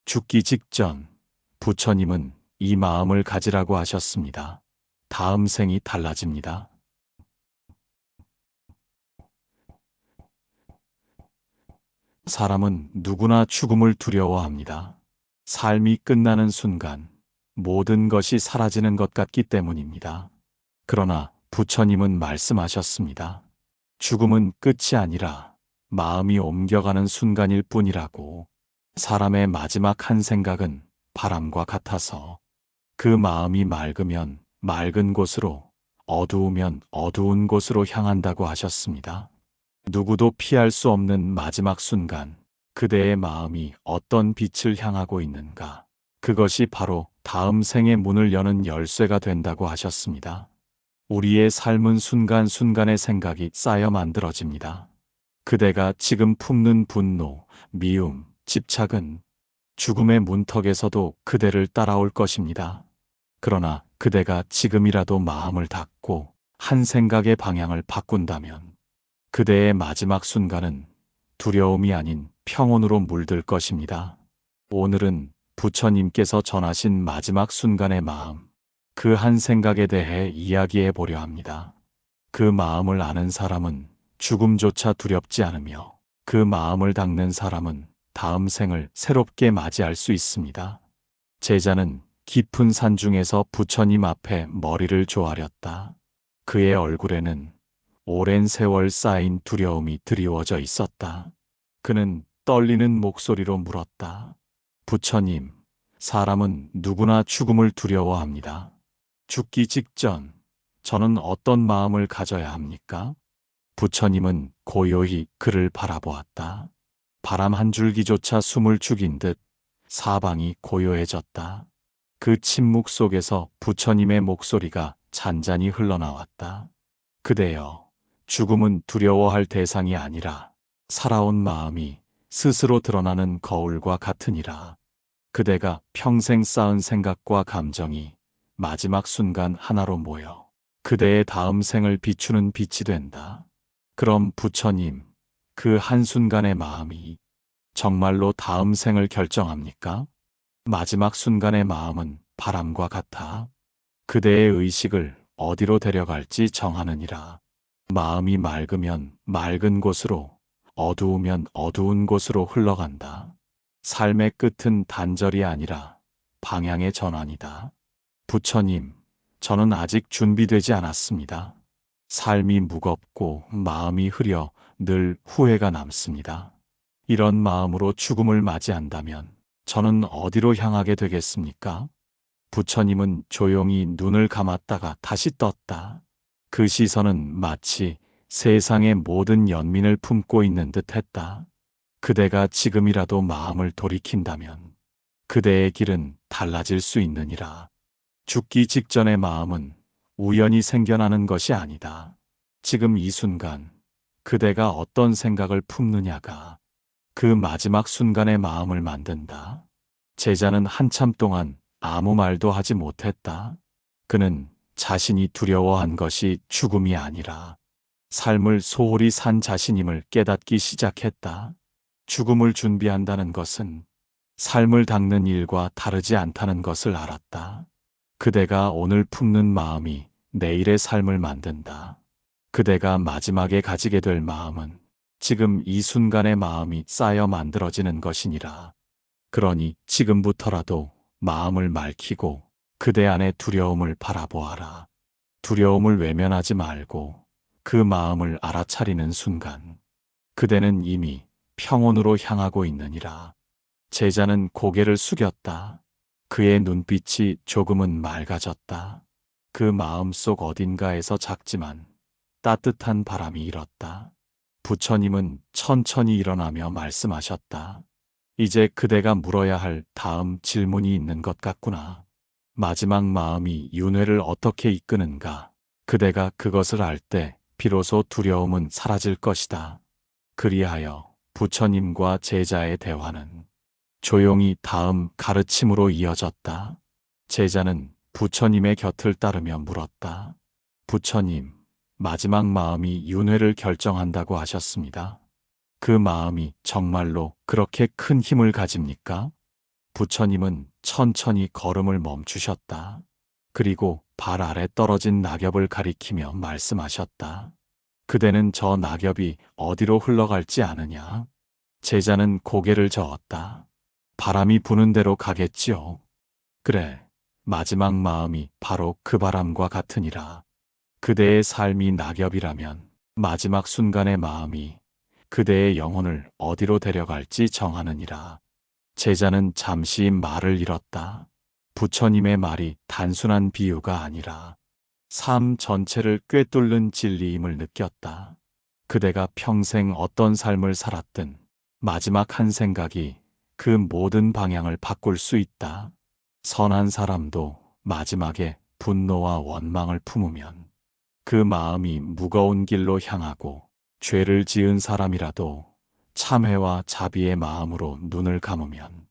죽기 직전 부처님은 이 마음을 가지라고 하셨습니다. 다음 생이 달라집니다. 사람은 누구나 죽음을 두려워합니다. 삶이 끝나는 순간 모든 것이 사라지는 것 같기 때문입니다. 그러나 부처님은 말씀하셨습니다. 죽음은 끝이 아니라 마음이 옮겨가는 순간일 뿐이라고. 사람의 마지막 한 생각은 바람과 같아서 그 마음이 맑으면 맑은 곳으로, 어두우면 어두운 곳으로 향한다고 하셨습니다. 누구도 피할 수 없는 마지막 순간, 그대의 마음이 어떤 빛을 향하고 있는가? 그것이 바로 다음 생의 문을 여는 열쇠가 된다고 하셨습니다. 우리의 삶은 순간순간의 생각이 쌓여 만들어집니다. 그대가 지금 품는 분노, 미움, 집착은 죽음의 문턱에서도 그대를 따라올 것입니다. 그러나 그대가 지금이라도 마음을 닫고 한 생각의 방향을 바꾼다면 그대의 마지막 순간은 두려움이 아닌 평온으로 물들 것입니다. 오늘은 부처님께서 전하신 마지막 순간의 마음, 그 한 생각에 대해 이야기해 보려 합니다. 그 마음을 아는 사람은 죽음조차 두렵지 않으며 그 마음을 닦는 사람은 다음 생을 새롭게 맞이할 수 있습니다. 제자는 깊은 산중에서 부처님 앞에 머리를 조아렸다. 그의 얼굴에는 오랜 세월 쌓인 두려움이 드리워져 있었다. 그는 떨리는 목소리로 물었다. 부처님, 사람은 누구나 죽음을 두려워합니다. 죽기 직전 저는 어떤 마음을 가져야 합니까? 부처님은 고요히 그를 바라보았다. 바람 한 줄기조차 숨을 죽인 듯 사방이 고요해졌다. 그 침묵 속에서 부처님의 목소리가 잔잔히 흘러나왔다. 그대여, 죽음은 두려워할 대상이 아니라 살아온 마음이 스스로 드러나는 거울과 같으니라. 그대가 평생 쌓은 생각과 감정이 마지막 순간 하나로 모여 그대의 다음 생을 비추는 빛이 된다. 그럼 부처님, 그 한순간의 마음이 정말로 다음 생을 결정합니까? 마지막 순간의 마음은 바람과 같아 그대의 의식을 어디로 데려갈지 정하느니라. 마음이 맑으면 맑은 곳으로, 어두우면 어두운 곳으로 흘러간다. 삶의 끝은 단절이 아니라 방향의 전환이다. 부처님, 저는 아직 준비되지 않았습니다. 삶이 무겁고 마음이 흐려 늘 후회가 남습니다. 이런 마음으로 죽음을 맞이한다면 저는 어디로 향하게 되겠습니까? 부처님은 조용히 눈을 감았다가 다시 떴다. 그 시선은 마치 세상의 모든 연민을 품고 있는 듯 했다. 그대가 지금이라도 마음을 돌이킨다면 그대의 길은 달라질 수 있느니라. 죽기 직전의 마음은 우연히 생겨나는 것이 아니다. 지금 이 순간 그대가 어떤 생각을 품느냐가 그 마지막 순간의 마음을 만든다. 제자는 한참 동안 아무 말도 하지 못했다. 그는 자신이 두려워한 것이 죽음이 아니라 삶을 소홀히 산 자신임을 깨닫기 시작했다. 죽음을 준비한다는 것은 삶을 닦는 일과 다르지 않다는 것을 알았다. 그대가 오늘 품는 마음이 내일의 삶을 만든다. 그대가 마지막에 가지게 될 마음은 지금 이 순간의 마음이 쌓여 만들어지는 것이니라. 그러니 지금부터라도 마음을 맑히고 그대 안의 두려움을 바라보아라. 두려움을 외면하지 말고 그 마음을 알아차리는 순간 그대는 이미 평온으로 향하고 있느니라. 제자는 고개를 숙였다. 그의 눈빛이 조금은 맑아졌다. 그 마음속 어딘가에서 작지만 따뜻한 바람이 일었다. 부처님은 천천히 일어나며 말씀하셨다. 이제 그대가 물어야 할 다음 질문이 있는 것 같구나. 마지막 마음이 윤회를 어떻게 이끄는가? 그대가 그것을 알 때 비로소 두려움은 사라질 것이다. 그리하여 부처님과 제자의 대화는 조용히 다음 가르침으로 이어졌다. 제자는 부처님의 곁을 따르며 물었다. 부처님, 마지막 마음이 윤회를 결정한다고 하셨습니다. 그 마음이 정말로 그렇게 큰 힘을 가집니까? 부처님은 천천히 걸음을 멈추셨다. 그리고 발 아래 떨어진 낙엽을 가리키며 말씀하셨다. 그대는 저 낙엽이 어디로 흘러갈지 아느냐? 제자는 고개를 저었다. 바람이 부는 대로 가겠지요. 그래, 마지막 마음이 바로 그 바람과 같으니라. 그대의 삶이 낙엽이라면 마지막 순간의 마음이 그대의 영혼을 어디로 데려갈지 정하느니라. 제자는 잠시 말을 잃었다. 부처님의 말이 단순한 비유가 아니라 삶 전체를 꿰뚫는 진리임을 느꼈다. 그대가 평생 어떤 삶을 살았든 마지막 한 생각이 그 모든 방향을 바꿀 수 있다. 선한 사람도 마지막에 분노와 원망을 품으면 그 마음이 무거운 길로 향하고, 죄를 지은 사람이라도 참회와 자비의 마음으로 눈을 감으면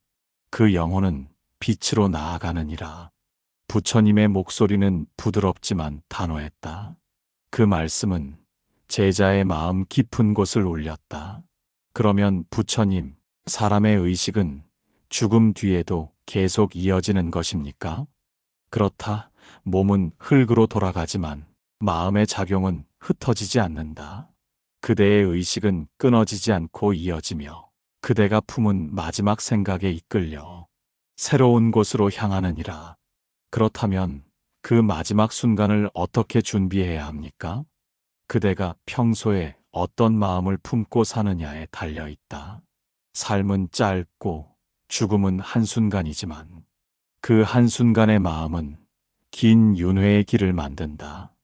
그 영혼은 빛으로 나아가느니라. 부처님의 목소리는 부드럽지만 단호했다. 그 말씀은 제자의 마음 깊은 곳을 울렸다. 그러면 부처님, 사람의 의식은 죽음 뒤에도 계속 이어지는 것입니까? 그렇다. 몸은 흙으로 돌아가지만 마음의 작용은 흩어지지 않는다. 그대의 의식은 끊어지지 않고 이어지며 그대가 품은 마지막 생각에 이끌려 새로운 곳으로 향하느니라. 그렇다면 그 마지막 순간을 어떻게 준비해야 합니까? 그대가 평소에 어떤 마음을 품고 사느냐에 달려 있다. 삶은 짧고 죽음은 한순간이지만 그 한순간의 마음은 긴 윤회의 길을 만든다.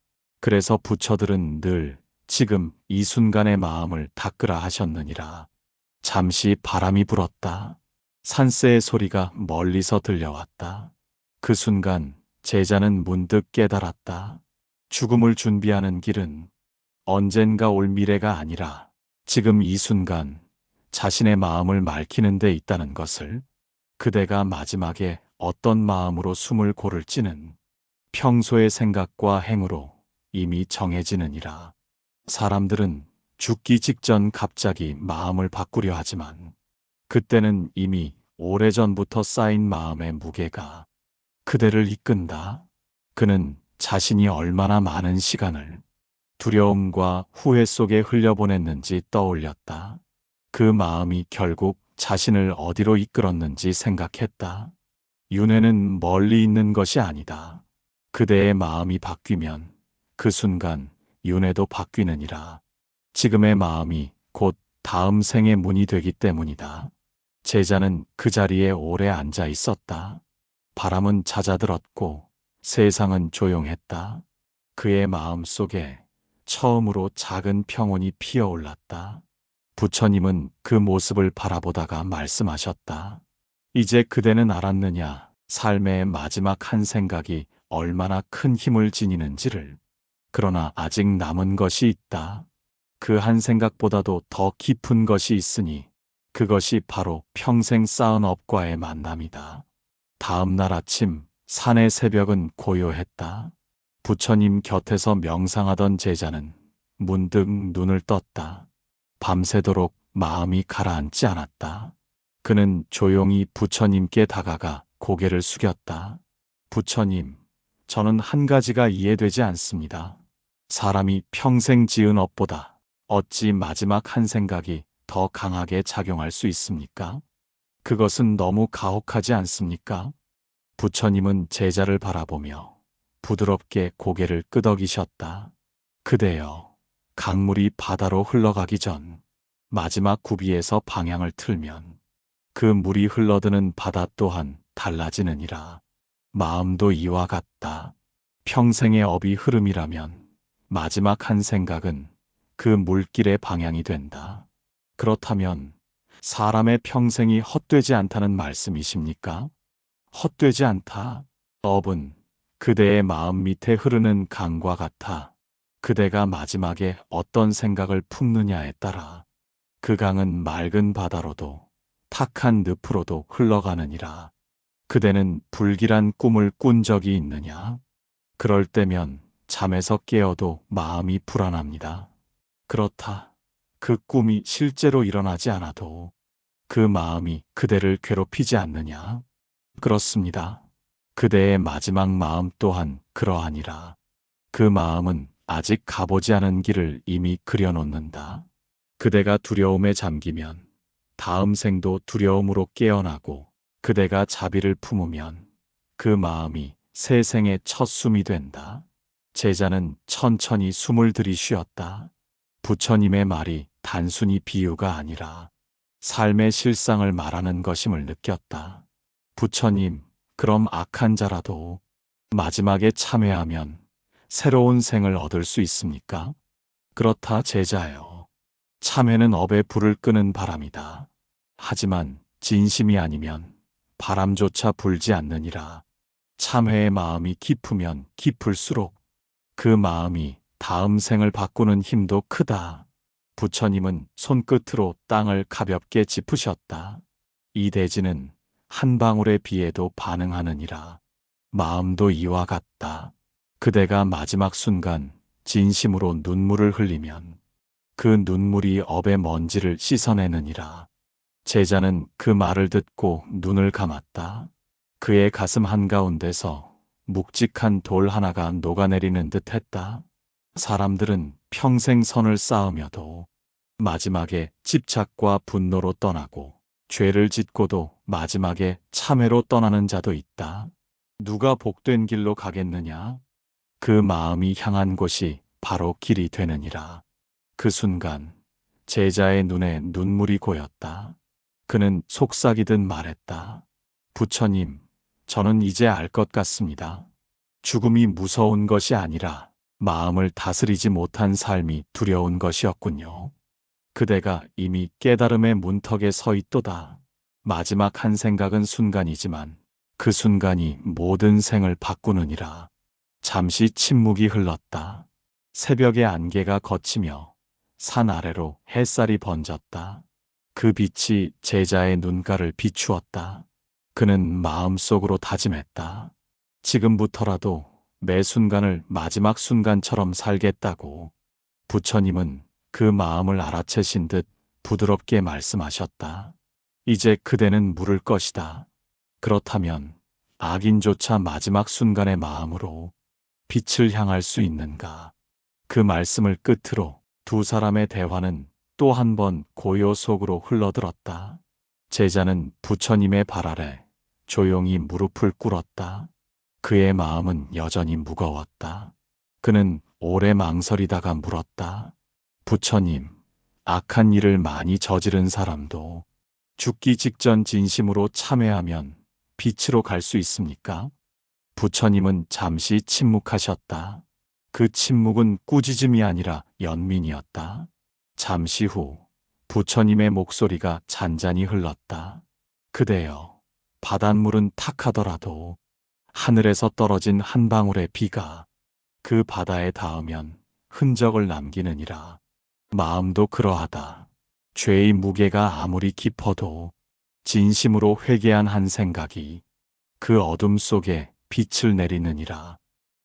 그래서 부처들은 늘 지금 이 순간의 마음을 닦으라 하셨느니라. 잠시 바람이 불었다. 산새의 소리가 멀리서 들려왔다. 그 순간 제자는 문득 깨달았다. 죽음을 준비하는 길은 언젠가 올 미래가 아니라 지금 이 순간 자신의 마음을 맑히는 데 있다는 것을. 그대가 마지막에 어떤 마음으로 숨을 고를지는 평소의 생각과 행으로 이미 정해지느니라. 사람들은 죽기 직전 갑자기 마음을 바꾸려 하지만 그때는 이미 오래전부터 쌓인 마음의 무게가 그대를 이끈다. 그는 자신이 얼마나 많은 시간을 두려움과 후회 속에 흘려보냈는지 떠올렸다. 그 마음이 결국 자신을 어디로 이끌었는지 생각했다. 윤회는 멀리 있는 것이 아니다. 그대의 마음이 바뀌면 그 순간 윤회도 바뀌느니라. 지금의 마음이 곧 다음 생의 문이 되기 때문이다. 제자는 그 자리에 오래 앉아 있었다. 바람은 잦아들었고 세상은 조용했다. 그의 마음 속에 처음으로 작은 평온이 피어올랐다. 부처님은 그 모습을 바라보다가 말씀하셨다. 이제 그대는 알았느냐? 삶의 마지막 한 생각이 얼마나 큰 힘을 지니는지를. 그러나 아직 남은 것이 있다. 그 한 생각보다도 더 깊은 것이 있으니 그것이 바로 평생 쌓은 업과의 만남이다. 다음 날 아침 산의 새벽은 고요했다. 부처님 곁에서 명상하던 제자는 문득 눈을 떴다. 밤새도록 마음이 가라앉지 않았다. 그는 조용히 부처님께 다가가 고개를 숙였다. 부처님, 저는 한 가지가 이해되지 않습니다. 사람이 평생 지은 업보다 어찌 마지막 한 생각이 더 강하게 작용할 수 있습니까? 그것은 너무 가혹하지 않습니까? 부처님은 제자를 바라보며 부드럽게 고개를 끄덕이셨다. 그대여, 강물이 바다로 흘러가기 전 마지막 구비에서 방향을 틀면 그 물이 흘러드는 바다 또한 달라지느니라. 마음도 이와 같다. 평생의 업이 흐름이라면 마지막 한 생각은 그 물길의 방향이 된다. 그렇다면 사람의 평생이 헛되지 않다는 말씀이십니까? 헛되지 않다. 업은 그대의 마음 밑에 흐르는 강과 같아 그대가 마지막에 어떤 생각을 품느냐에 따라 그 강은 맑은 바다로도 탁한 늪으로도 흘러가느니라. 그대는 불길한 꿈을 꾼 적이 있느냐? 그럴 때면 잠에서 깨어도 마음이 불안합니다. 그렇다. 그 꿈이 실제로 일어나지 않아도 그 마음이 그대를 괴롭히지 않느냐? 그렇습니다. 그대의 마지막 마음 또한 그러하니라. 그 마음은 아직 가보지 않은 길을 이미 그려놓는다. 그대가 두려움에 잠기면 다음 생도 두려움으로 깨어나고, 그대가 자비를 품으면 그 마음이 새 생의 첫 숨이 된다. 제자는 천천히 숨을 들이쉬었다. 부처님의 말이 단순히 비유가 아니라 삶의 실상을 말하는 것임을 느꼈다. 부처님, 그럼 악한 자라도 마지막에 참회하면 새로운 생을 얻을 수 있습니까? 그렇다, 제자여. 참회는 업의 불을 끄는 바람이다. 하지만 진심이 아니면 바람조차 불지 않느니라. 참회의 마음이 깊으면 깊을수록 그 마음이 다음 생을 바꾸는 힘도 크다. 부처님은 손끝으로 땅을 가볍게 짚으셨다. 이 대지는 한 방울의 비에도 반응하느니라. 마음도 이와 같다. 그대가 마지막 순간 진심으로 눈물을 흘리면 그 눈물이 업의 먼지를 씻어내느니라. 제자는 그 말을 듣고 눈을 감았다. 그의 가슴 한가운데서 묵직한 돌 하나가 녹아내리는 듯 했다. 사람들은 평생 선을 쌓으며도 마지막에 집착과 분노로 떠나고, 죄를 짓고도 마지막에 참회로 떠나는 자도 있다. 누가 복된 길로 가겠느냐? 그 마음이 향한 곳이 바로 길이 되느니라. 그 순간 제자의 눈에 눈물이 고였다. 그는 속삭이듯 말했다. 부처님, 저는 이제 알 것 같습니다. 죽음이 무서운 것이 아니라 마음을 다스리지 못한 삶이 두려운 것이었군요. 그대가 이미 깨달음의 문턱에 서 있도다. 마지막 한 생각은 순간이지만 그 순간이 모든 생을 바꾸느니라. 잠시 침묵이 흘렀다. 새벽의 안개가 걷히며 산 아래로 햇살이 번졌다. 그 빛이 제자의 눈가를 비추었다. 그는 마음속으로 다짐했다. 지금부터라도 매 순간을 마지막 순간처럼 살겠다고. 부처님은 그 마음을 알아채신 듯 부드럽게 말씀하셨다. 이제 그대는 물을 것이다. 그렇다면 악인조차 마지막 순간의 마음으로 빛을 향할 수 있는가? 그 말씀을 끝으로 두 사람의 대화는 또 한 번 고요 속으로 흘러들었다. 제자는 부처님의 발 아래 조용히 무릎을 꿇었다. 그의 마음은 여전히 무거웠다. 그는 오래 망설이다가 물었다. 부처님, 악한 일을 많이 저지른 사람도 죽기 직전 진심으로 참회하면 빛으로 갈 수 있습니까? 부처님은 잠시 침묵하셨다. 그 침묵은 꾸짖음이 아니라 연민이었다. 잠시 후 부처님의 목소리가 잔잔히 흘렀다. 그대여, 바닷물은 탁하더라도 하늘에서 떨어진 한 방울의 비가 그 바다에 닿으면 흔적을 남기느니라. 마음도 그러하다. 죄의 무게가 아무리 깊어도 진심으로 회개한 한 생각이 그 어둠 속에 빛을 내리느니라.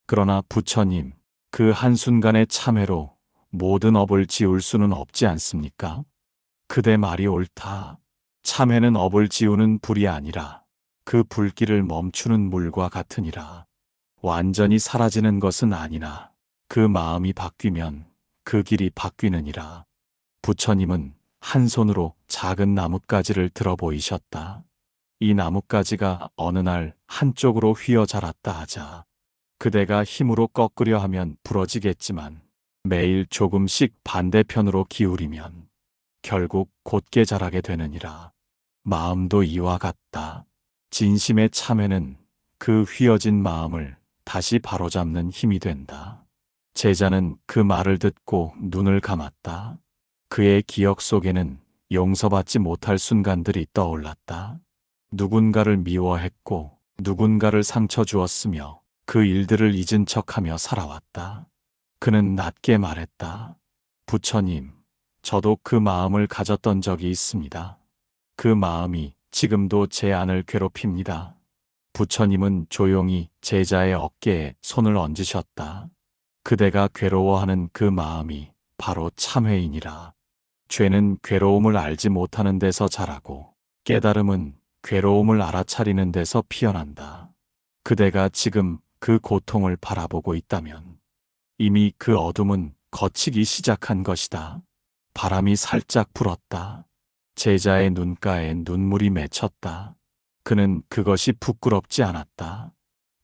그러나 부처님, 그 한순간의 참회로 모든 업을 지울 수는 없지 않습니까? 그대 말이 옳다. 참회는 업을 지우는 불이 아니라 그 불길을 멈추는 물과 같으니라. 완전히 사라지는 것은 아니나 그 마음이 바뀌면 그 길이 바뀌느니라. 부처님은 한 손으로 작은 나뭇가지를 들어 보이셨다. 이 나뭇가지가 어느 날 한쪽으로 휘어 자랐다 하자 그대가 힘으로 꺾으려 하면 부러지겠지만 매일 조금씩 반대편으로 기울이면 결국 곧게 자라게 되느니라. 마음도 이와 같다. 진심의 참회는 그 휘어진 마음을 다시 바로잡는 힘이 된다. 제자는 그 말을 듣고 눈을 감았다. 그의 기억 속에는 용서받지 못할 순간들이 떠올랐다. 누군가를 미워했고 누군가를 상처 주었으며 그 일들을 잊은 척하며 살아왔다. 그는 낮게 말했다. 부처님, 저도 그 마음을 가졌던 적이 있습니다. 그 마음이 지금도 제 안을 괴롭힙니다. 부처님은 조용히 제자의 어깨에 손을 얹으셨다. 그대가 괴로워하는 그 마음이 바로 참회이니라. 죄는 괴로움을 알지 못하는 데서 자라고 깨달음은 괴로움을 알아차리는 데서 피어난다. 그대가 지금 그 고통을 바라보고 있다면 이미 그 어둠은 걷히기 시작한 것이다. 바람이 살짝 불었다. 제자의 눈가에 눈물이 맺혔다. 그는 그것이 부끄럽지 않았다.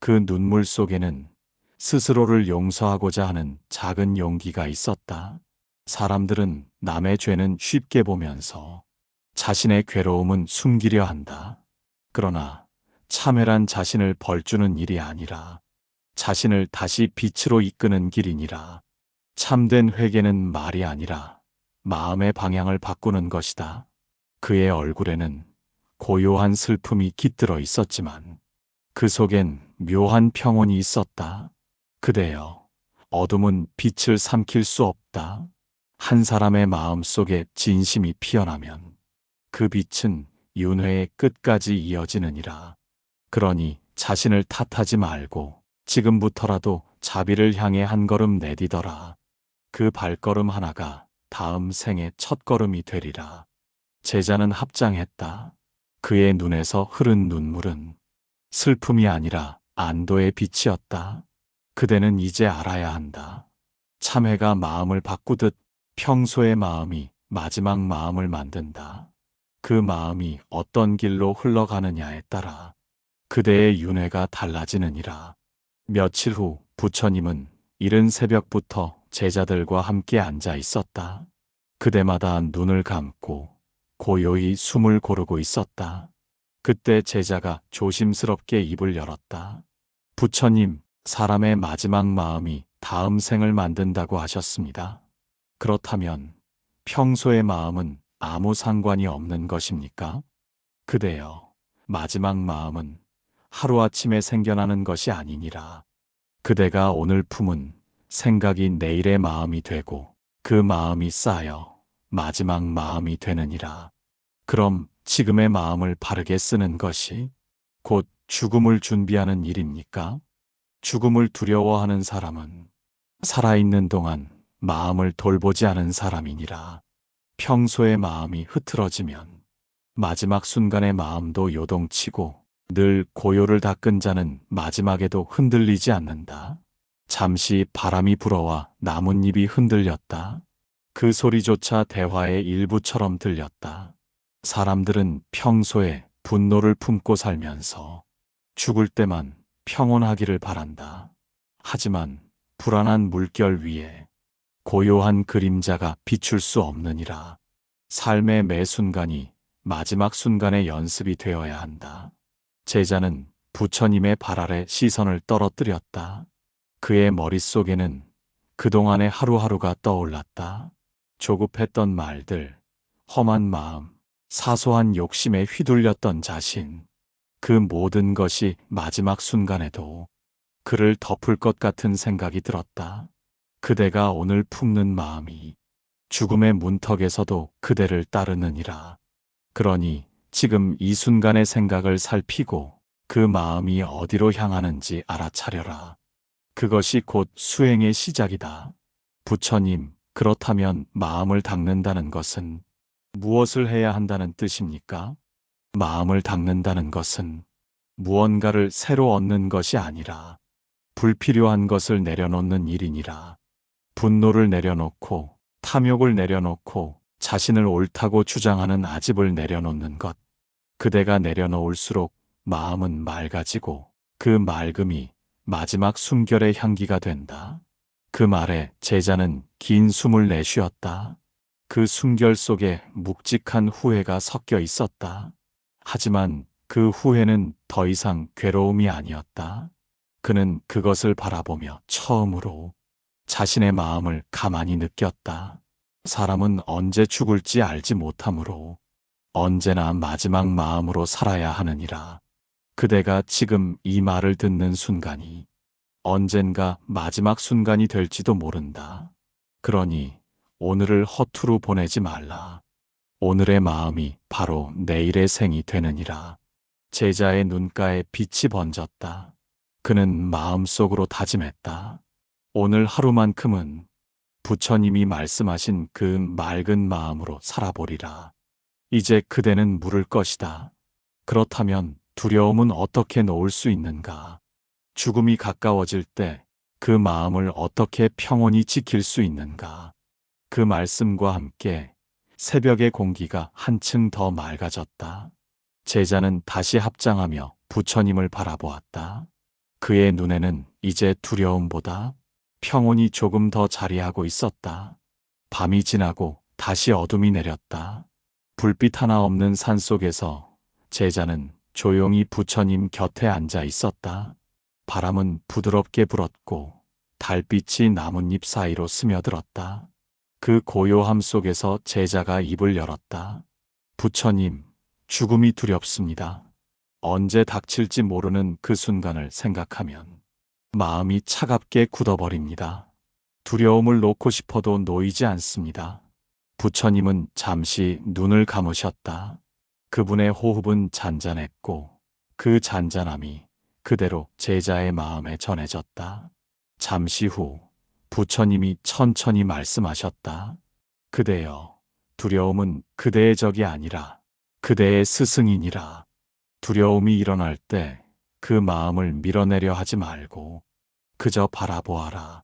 그 눈물 속에는 스스로를 용서하고자 하는 작은 용기가 있었다. 사람들은 남의 죄는 쉽게 보면서 자신의 괴로움은 숨기려 한다. 그러나 참회란 자신을 벌주는 일이 아니라 자신을 다시 빛으로 이끄는 길이니라. 참된 회개는 말이 아니라 마음의 방향을 바꾸는 것이다. 그의 얼굴에는 고요한 슬픔이 깃들어 있었지만 그 속엔 묘한 평온이 있었다. 그대여, 어둠은 빛을 삼킬 수 없다. 한 사람의 마음 속에 진심이 피어나면 그 빛은 윤회의 끝까지 이어지느니라. 그러니 자신을 탓하지 말고 지금부터라도 자비를 향해 한 걸음 내디더라. 그 발걸음 하나가 다음 생의 첫걸음이 되리라. 제자는 합장했다. 그의 눈에서 흐른 눈물은 슬픔이 아니라 안도의 빛이었다. 그대는 이제 알아야 한다. 참회가 마음을 바꾸듯 평소의 마음이 마지막 마음을 만든다. 그 마음이 어떤 길로 흘러가느냐에 따라 그대의 윤회가 달라지느니라. 며칠 후 부처님은 이른 새벽부터 제자들과 함께 앉아 있었다. 그대마다 눈을 감고 고요히 숨을 고르고 있었다. 그때 제자가 조심스럽게 입을 열었다. 부처님, 사람의 마지막 마음이 다음 생을 만든다고 하셨습니다. 그렇다면 평소의 마음은 아무 상관이 없는 것입니까? 그대여, 마지막 마음은 하루아침에 생겨나는 것이 아니니라. 그대가 오늘 품은 생각이 내일의 마음이 되고 그 마음이 쌓여 마지막 마음이 되느니라. 그럼 지금의 마음을 바르게 쓰는 것이 곧 죽음을 준비하는 일입니까? 죽음을 두려워하는 사람은 살아있는 동안 마음을 돌보지 않은 사람이니라. 평소의 마음이 흐트러지면 마지막 순간의 마음도 요동치고 늘 고요를 닦은 자는 마지막에도 흔들리지 않는다. 잠시 바람이 불어와 나뭇잎이 흔들렸다. 그 소리조차 대화의 일부처럼 들렸다. 사람들은 평소에 분노를 품고 살면서 죽을 때만 평온하기를 바란다. 하지만 불안한 물결 위에 고요한 그림자가 비출 수 없느니라. 삶의 매 순간이 마지막 순간의 연습이 되어야 한다. 제자는 부처님의 발 아래 시선을 떨어뜨렸다. 그의 머릿속에는 그동안의 하루하루가 떠올랐다. 조급했던 말들, 험한 마음, 사소한 욕심에 휘둘렸던 자신. 그 모든 것이 마지막 순간에도 그를 덮을 것 같은 생각이 들었다. 그대가 오늘 품는 마음이 죽음의 문턱에서도 그대를 따르느니라. 그러니 지금 이 순간의 생각을 살피고 그 마음이 어디로 향하는지 알아차려라. 그것이 곧 수행의 시작이다. 부처님, 그렇다면 마음을 닦는다는 것은 무엇을 해야 한다는 뜻입니까? 마음을 닦는다는 것은 무언가를 새로 얻는 것이 아니라 불필요한 것을 내려놓는 일이니라. 분노를 내려놓고 탐욕을 내려놓고 자신을 옳다고 주장하는 아집을 내려놓는 것. 그대가 내려놓을수록 마음은 맑아지고 그 맑음이 마지막 숨결의 향기가 된다. 그 말에 제자는 긴 숨을 내쉬었다. 그 숨결 속에 묵직한 후회가 섞여 있었다. 하지만 그 후회는 더 이상 괴로움이 아니었다. 그는 그것을 바라보며 처음으로 자신의 마음을 가만히 느꼈다. 사람은 언제 죽을지 알지 못하므로 언제나 마지막 마음으로 살아야 하느니라. 그대가 지금 이 말을 듣는 순간이 언젠가 마지막 순간이 될지도 모른다. 그러니 오늘을 허투루 보내지 말라. 오늘의 마음이 바로 내일의 생이 되느니라. 제자의 눈가에 빛이 번졌다. 그는 마음속으로 다짐했다. 오늘 하루만큼은 부처님이 말씀하신 그 맑은 마음으로 살아보리라. 이제 그대는 물을 것이다. 그렇다면 두려움은 어떻게 놓을 수 있는가? 죽음이 가까워질 때 그 마음을 어떻게 평온히 지킬 수 있는가? 그 말씀과 함께 새벽의 공기가 한층 더 맑아졌다. 제자는 다시 합장하며 부처님을 바라보았다. 그의 눈에는 이제 두려움보다 평온이 조금 더 자리하고 있었다. 밤이 지나고 다시 어둠이 내렸다. 불빛 하나 없는 산속에서 제자는 조용히 부처님 곁에 앉아 있었다. 바람은 부드럽게 불었고 달빛이 나뭇잎 사이로 스며들었다. 그 고요함 속에서 제자가 입을 열었다. 부처님, 죽음이 두렵습니다. 언제 닥칠지 모르는 그 순간을 생각하면 마음이 차갑게 굳어버립니다. 두려움을 놓고 싶어도 놓이지 않습니다. 부처님은 잠시 눈을 감으셨다. 그분의 호흡은 잔잔했고 그 잔잔함이 그대로 제자의 마음에 전해졌다. 잠시 후 부처님이 천천히 말씀하셨다. 그대여, 두려움은 그대의 적이 아니라 그대의 스승이니라. 두려움이 일어날 때 그 마음을 밀어내려 하지 말고 그저 바라보아라.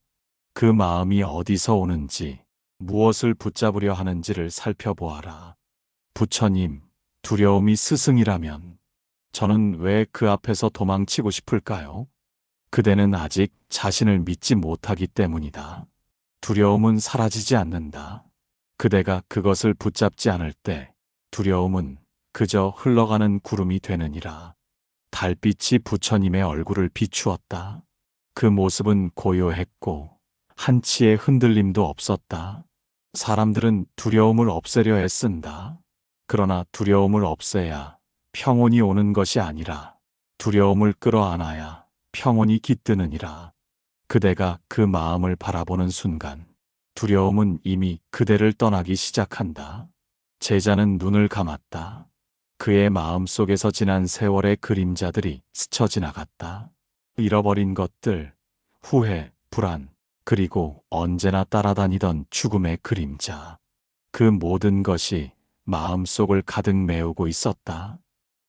그 마음이 어디서 오는지, 무엇을 붙잡으려 하는지를 살펴보아라. 부처님, 두려움이 스승이라면 저는 왜 그 앞에서 도망치고 싶을까요? 그대는 아직 자신을 믿지 못하기 때문이다. 두려움은 사라지지 않는다. 그대가 그것을 붙잡지 않을 때 두려움은 그저 흘러가는 구름이 되느니라. 달빛이 부처님의 얼굴을 비추었다. 그 모습은 고요했고 한치의 흔들림도 없었다. 사람들은 두려움을 없애려 애쓴다. 그러나 두려움을 없애야 평온이 오는 것이 아니라 두려움을 끌어안아야 평온이 깃드느니라. 그대가 그 마음을 바라보는 순간 두려움은 이미 그대를 떠나기 시작한다. 제자는 눈을 감았다. 그의 마음 속에서 지난 세월의 그림자들이 스쳐 지나갔다. 잃어버린 것들, 후회, 불안, 그리고 언제나 따라다니던 죽음의 그림자. 그 모든 것이 마음속을 가득 메우고 있었다.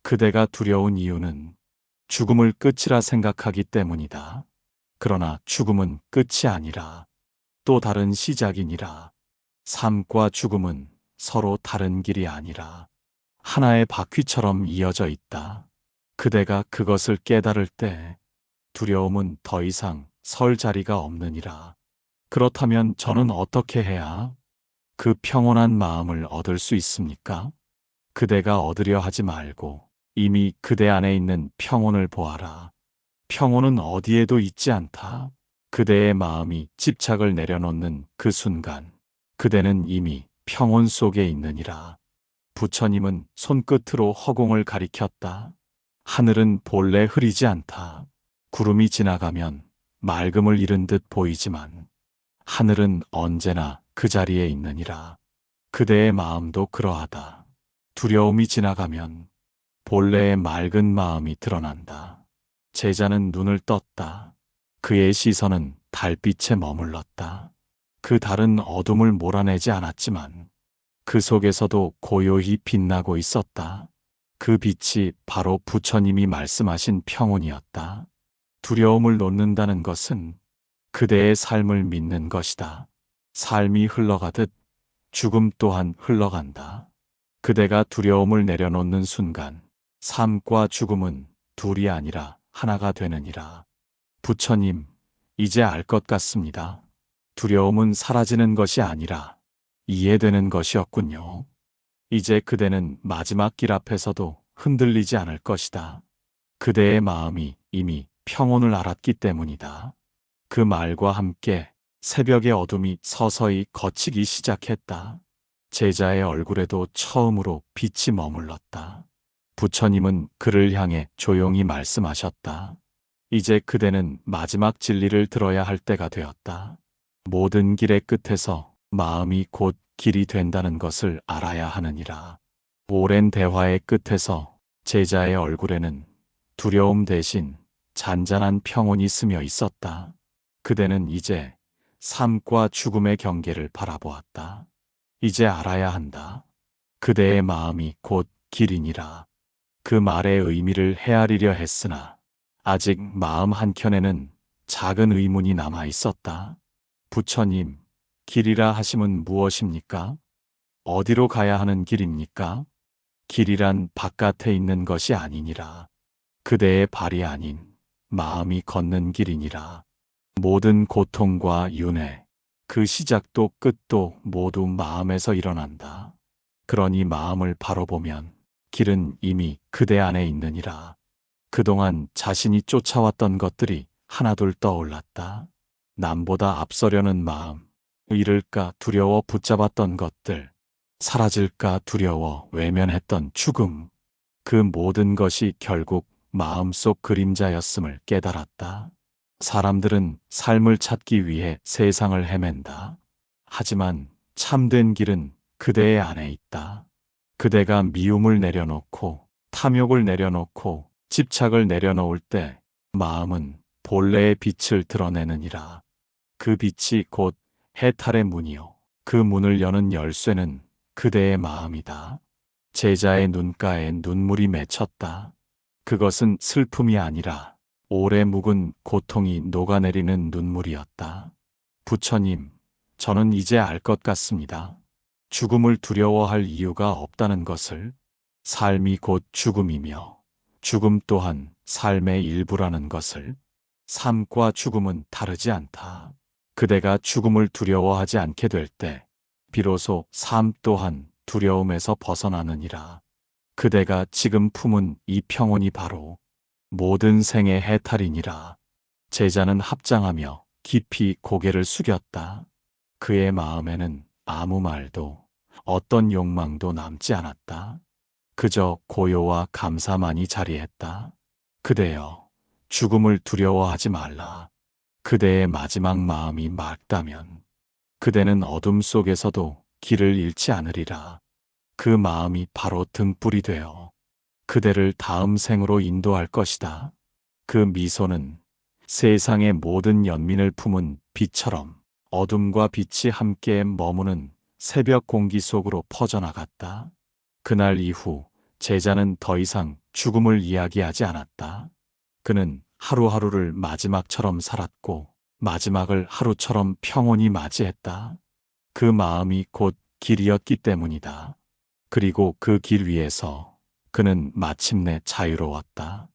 그대가 두려운 이유는 죽음을 끝이라 생각하기 때문이다. 그러나 죽음은 끝이 아니라 또 다른 시작이니라. 삶과 죽음은 서로 다른 길이 아니라 하나의 바퀴처럼 이어져 있다. 그대가 그것을 깨달을 때 두려움은 더 이상 설 자리가 없느니라. 그렇다면 저는 어떻게 해야 그 평온한 마음을 얻을 수 있습니까? 그대가 얻으려 하지 말고 이미 그대 안에 있는 평온을 보아라. 평온은 어디에도 있지 않다. 그대의 마음이 집착을 내려놓는 그 순간, 그대는 이미 평온 속에 있느니라. 부처님은 손끝으로 허공을 가리켰다. 하늘은 본래 흐리지 않다. 구름이 지나가면 맑음을 잃은 듯 보이지만 하늘은 언제나 그 자리에 있느니라. 그대의 마음도 그러하다. 두려움이 지나가면 본래의 맑은 마음이 드러난다. 제자는 눈을 떴다. 그의 시선은 달빛에 머물렀다. 그 달은 어둠을 몰아내지 않았지만 그 속에서도 고요히 빛나고 있었다. 그 빛이 바로 부처님이 말씀하신 평온이었다. 두려움을 놓는다는 것은 그대의 삶을 믿는 것이다. 삶이 흘러가듯 죽음 또한 흘러간다. 그대가 두려움을 내려놓는 순간 삶과 죽음은 둘이 아니라 하나가 되느니라. 부처님, 이제 알 것 같습니다. 두려움은 사라지는 것이 아니라 이해되는 것이었군요. 이제 그대는 마지막 길 앞에서도 흔들리지 않을 것이다. 그대의 마음이 이미 평온을 알았기 때문이다. 그 말과 함께 새벽의 어둠이 서서히 걷히기 시작했다. 제자의 얼굴에도 처음으로 빛이 머물렀다. 부처님은 그를 향해 조용히 말씀하셨다. 이제 그대는 마지막 진리를 들어야 할 때가 되었다. 모든 길의 끝에서 마음이 곧 길이 된다는 것을 알아야 하느니라. 오랜 대화의 끝에서 제자의 얼굴에는 두려움 대신 잔잔한 평온이 스며 있었다. 그대는 이제 삶과 죽음의 경계를 바라보았다. 이제 알아야 한다. 그대의 마음이 곧 길이니라. 그 말의 의미를 헤아리려 했으나 아직 마음 한켠에는 작은 의문이 남아 있었다. 부처님, 길이라 하심은 무엇입니까? 어디로 가야 하는 길입니까? 길이란 바깥에 있는 것이 아니니라. 그대의 발이 아닌 마음이 걷는 길이니라. 모든 고통과 윤회, 그 시작도 끝도 모두 마음에서 일어난다. 그러니 마음을 바로 보면 길은 이미 그대 안에 있느니라. 그동안 자신이 쫓아왔던 것들이 하나둘 떠올랐다. 남보다 앞서려는 마음, 잃을까 두려워 붙잡았던 것들, 사라질까 두려워 외면했던 죽음, 그 모든 것이 결국 마음속 그림자였음을 깨달았다. 사람들은 삶을 찾기 위해 세상을 헤맨다. 하지만 참된 길은 그대의 안에 있다. 그대가 미움을 내려놓고 탐욕을 내려놓고 집착을 내려놓을 때 마음은 본래의 빛을 드러내느니라. 그 빛이 곧 해탈의 문이요. 그 문을 여는 열쇠는 그대의 마음이다. 제자의 눈가에 눈물이 맺혔다. 그것은 슬픔이 아니라 오래 묵은 고통이 녹아내리는 눈물이었다. 부처님, 저는 이제 알 것 같습니다. 죽음을 두려워할 이유가 없다는 것을. 삶이 곧 죽음이며 죽음 또한 삶의 일부라는 것을. 삶과 죽음은 다르지 않다. 그대가 죽음을 두려워하지 않게 될 때 비로소 삶 또한 두려움에서 벗어나느니라. 그대가 지금 품은 이 평온이 바로 모든 생의 해탈이니라. 제자는 합장하며 깊이 고개를 숙였다. 그의 마음에는 아무 말도 어떤 욕망도 남지 않았다. 그저 고요와 감사만이 자리했다. 그대여, 죽음을 두려워하지 말라. 그대의 마지막 마음이 맑다면 그대는 어둠 속에서도 길을 잃지 않으리라. 그 마음이 바로 등불이 되어 그대를 다음 생으로 인도할 것이다. 그 미소는 세상의 모든 연민을 품은 빛처럼 어둠과 빛이 함께 머무는 새벽 공기 속으로 퍼져나갔다. 그날 이후 제자는 더 이상 죽음을 이야기하지 않았다. 그는 하루하루를 마지막처럼 살았고 마지막을 하루처럼 평온히 맞이했다. 그 마음이 곧 길이었기 때문이다. 그리고 그 길 위에서 그는 마침내 자유로웠다.